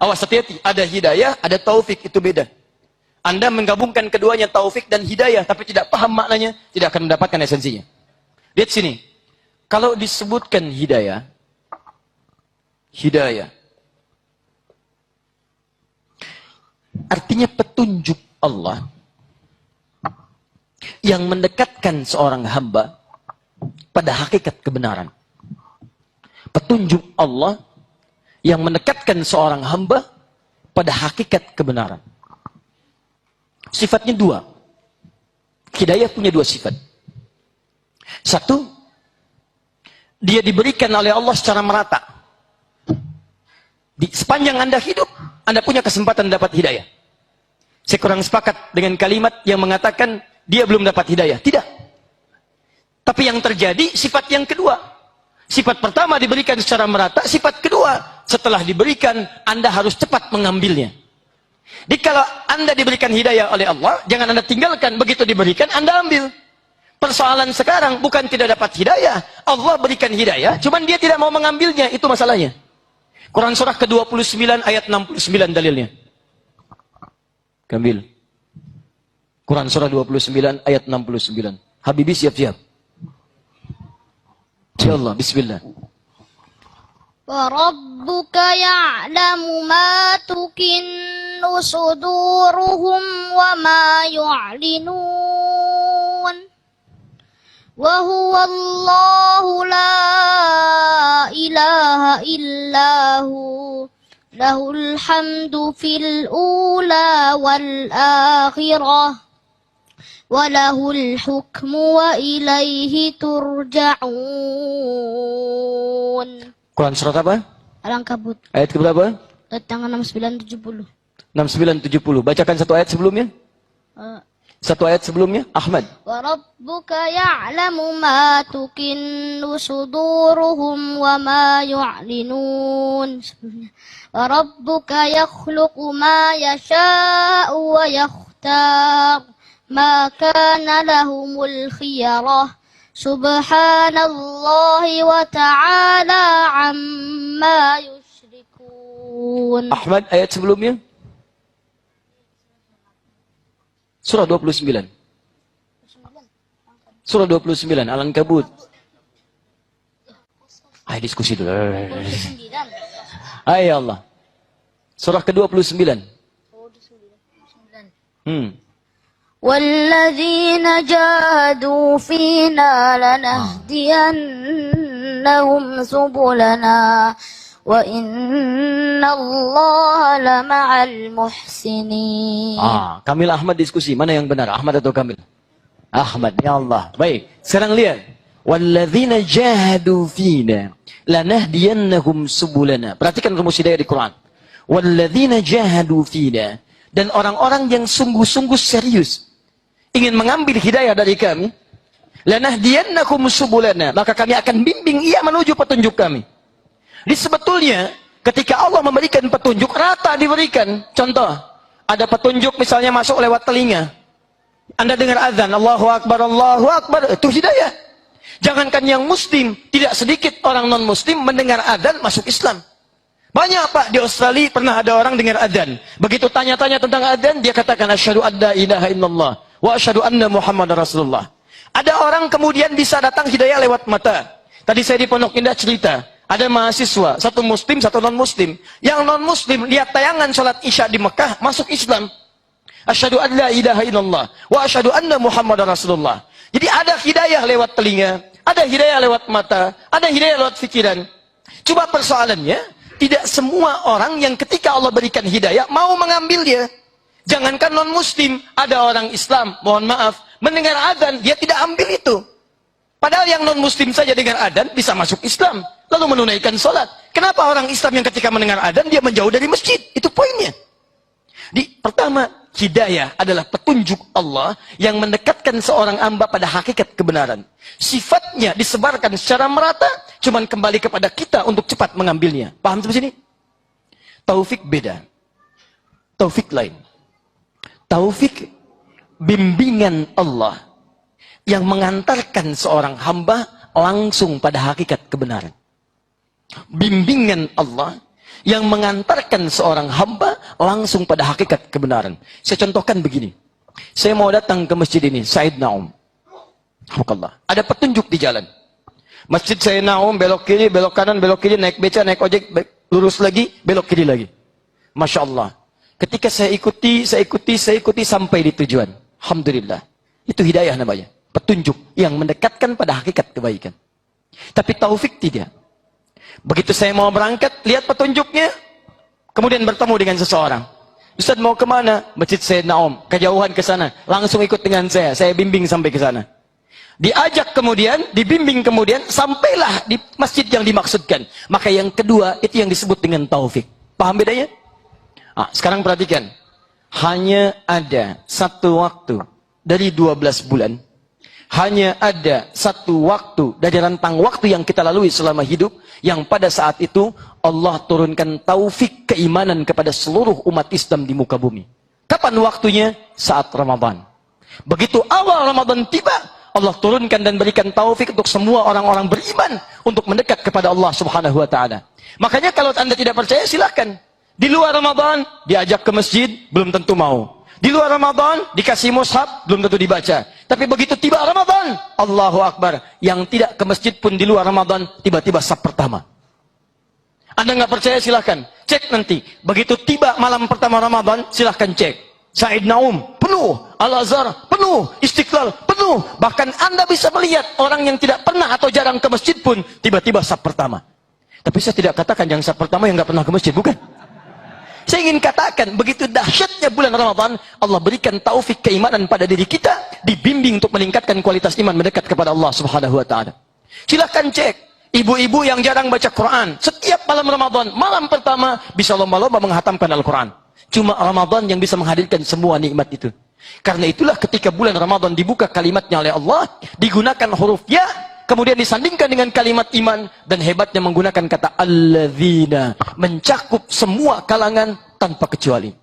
Awas, hati-hati. Ada hidayah, ada taufik, itu beda. Anda menggabungkan keduanya, taufik dan hidayah, tapi tidak paham maknanya, tidak akan mendapatkan esensinya. Lihat sini. Kalau disebutkan hidayah, artinya petunjuk Allah yang mendekatkan seorang hamba pada hakikat kebenaran. Petunjuk Allah yang mendekatkan seorang hamba pada hakikat kebenaran. Sifatnya dua. Hidayah punya dua sifat. Satu, dia diberikan oleh Allah secara merata. Sepanjang Anda hidup, Anda punya kesempatan dapat hidayah. Saya kurang sepakat dengan kalimat yang mengatakan dia belum dapat hidayah. Tidak. Tapi yang terjadi sifat yang kedua. Sifat pertama diberikan secara merata, sifat kedua setelah diberikan Anda harus cepat mengambilnya. Jadi kalau Anda diberikan hidayah oleh Allah, jangan Anda tinggalkan, begitu diberikan Anda ambil. Persoalan sekarang bukan tidak dapat hidayah, Allah berikan hidayah, cuman dia tidak mau mengambilnya, itu masalahnya. Quran surah ke-29 ayat 69 dalilnya. Kambil. Quran surah 29 ayat 69. Habibi siap-siap. Insyaallah, bismillah. Wa rabbuka ya'lamu ma tukinnu suduruhum wa ma yu'linun. Wa huwa Allahu la ilaha illahu lahul hamdu fil ula wal akhirah. Walahul hukmu wa ilaihi turja'un. Quran surat apa? Al-Ankabut. Ayat keberapa? Tangan 6970. 6970. Bacakan satu ayat sebelumnya. Satu ayat sebelumnya, Ahmad. Wa rabbuka ya'lamu ma tukinnu suduruhum wa ma yu'linun. Wa rabbuka yakhluqu ma yasha'u wa yakhtar. Ma kana lahumul khiyarah. Subhanallahi wa ta'ala amma yushrikun. Ahmad, ayat sebelumnya. Surah 29. Surah 29, Al-Ankabut. Ayo diskusi dulu. Ayo Allah. Surah ke-29. وَالَّذِينَ جَاهَدُوا فِينَا لَنَهْدِيَنَّهُمْ سُبُلَنَا وَإِنَّ اللَّهَ لَمَعَ الْمُحْسِنِينَ. Kamil Ahmad diskusi, mana yang benar, Ahmad atau Kamil? Ahmad, ya Allah. Baik, sekarang lihat. وَالَّذِينَ جَاهَدُوا فِينَا لَنَهْدِيَنَّهُمْ سُبُلَنَا. Perhatikan rumus hidayah di Quran. وَالَّذِينَ جَاهَدُوا فِينَا. Dan orang-orang yang sungguh-sungguh serius ingin mengambil hidayah dari kami, lanahdiyannahum subulana, maka kami akan bimbing ia menuju petunjuk kami. Jadi sebetulnya ketika Allah memberikan petunjuk, rata diberikan. Contoh, ada petunjuk misalnya masuk lewat telinga. Anda dengar azan, Allahu Akbar, itu hidayah. Jangankan yang muslim, tidak sedikit orang non-muslim mendengar azan masuk Islam. Banyak Pak, di Australia pernah ada orang dengar azan. Begitu tanya-tanya tentang azan, dia katakan asyhadu an la ilaha illallah wa asyhadu anna Muhammadar Rasulullah. Ada orang kemudian bisa datang hidayah lewat mata. Tadi saya di Pondok Indah cerita, ada mahasiswa, satu muslim, satu non-muslim. Yang non-muslim lihat tayangan salat Isya di Mekah, masuk Islam. Asyhadu an la ilaha illallah wa asyhadu anna Muhammadar Rasulullah. Jadi ada hidayah lewat telinga, ada hidayah lewat mata, ada hidayah lewat pikiran. Coba persoalannya, tidak semua orang yang ketika Allah berikan hidayah mau mengambilnya. Jangankan non-muslim, ada orang Islam, mohon maaf, mendengar adzan, dia tidak ambil itu. Padahal yang non-muslim saja dengar adzan bisa masuk Islam, lalu menunaikan sholat. Kenapa orang Islam yang ketika mendengar adzan dia menjauh dari masjid? Itu poinnya. Pertama, hidayah adalah petunjuk Allah yang mendekatkan seorang hamba pada hakikat kebenaran. Sifatnya disebarkan secara merata, cuman kembali kepada kita untuk cepat mengambilnya. Paham sampai sini? Taufik beda. Taufik lain. Taufik bimbingan Allah yang mengantarkan seorang hamba langsung pada hakikat kebenaran. Bimbingan Allah yang mengantarkan seorang hamba langsung pada hakikat kebenaran. Saya contohkan begini. Saya mau datang ke masjid ini, Said Naum. Alhamdulillah. Ada petunjuk di jalan. Masjid Said Naum, belok kiri, belok kanan, belok kiri, naik beca, naik ojek, lurus lagi, belok kiri lagi. Masya Allah. Ketika saya ikuti sampai di tujuan. Alhamdulillah. Itu hidayah namanya. Petunjuk yang mendekatkan pada hakikat kebaikan. Tapi taufik tidak. Begitu saya mau berangkat, lihat petunjuknya, kemudian bertemu dengan seseorang. Ustaz mau kemana? Masjid Said Naum, kejauhan ke sana. Langsung ikut dengan saya bimbing sampai ke sana. Diajak kemudian, dibimbing kemudian, sampailah di masjid yang dimaksudkan. Maka yang kedua, itu yang disebut dengan taufik. Paham bedanya? Sekarang perhatikan. Hanya ada satu waktu dari 12 bulan. Hanya ada satu waktu dari rentang waktu yang kita lalui selama hidup, yang pada saat itu Allah turunkan taufik keimanan kepada seluruh umat Islam di muka bumi. Kapan waktunya? Saat Ramadan. Begitu awal Ramadan tiba, Allah turunkan dan berikan taufik untuk semua orang-orang beriman untuk mendekat kepada Allah Subhanahu wa taala. Makanya kalau Anda tidak percaya, silahkan. Di luar Ramadan diajak ke masjid, belum tentu mau. Di luar Ramadan dikasih mushaf, belum tentu dibaca. Tapi begitu tiba Ramadan, Allahu Akbar, yang tidak ke masjid pun di luar Ramadan tiba-tiba saf pertama. Anda nggak percaya, silahkan cek nanti. Begitu tiba malam pertama Ramadan, silahkan cek. Said Naum penuh, Al-Azhar penuh, Istiqlal penuh. Bahkan Anda bisa melihat orang yang tidak pernah atau jarang ke masjid pun tiba-tiba saf pertama. Tapi saya tidak katakan yang saf pertama yang nggak pernah ke masjid, bukan. Saya ingin katakan, begitu dahsyatnya bulan Ramadan, Allah berikan taufik keimanan pada diri kita, dibimbing untuk meningkatkan kualitas iman mendekat kepada Allah Subhanahu wa taala. Silahkan cek, ibu-ibu yang jarang baca Quran, setiap malam Ramadan, malam pertama bisa lomba-lomba menghatamkan Al-Quran. Cuma Ramadan yang bisa menghadirkan semua nikmat itu. Karena itulah ketika bulan Ramadan dibuka kalimatnya oleh Allah, digunakan huruf ya, kemudian disandingkan dengan kalimat iman, dan hebatnya menggunakan kata alladzina, mencakup semua kalangan tanpa kecuali.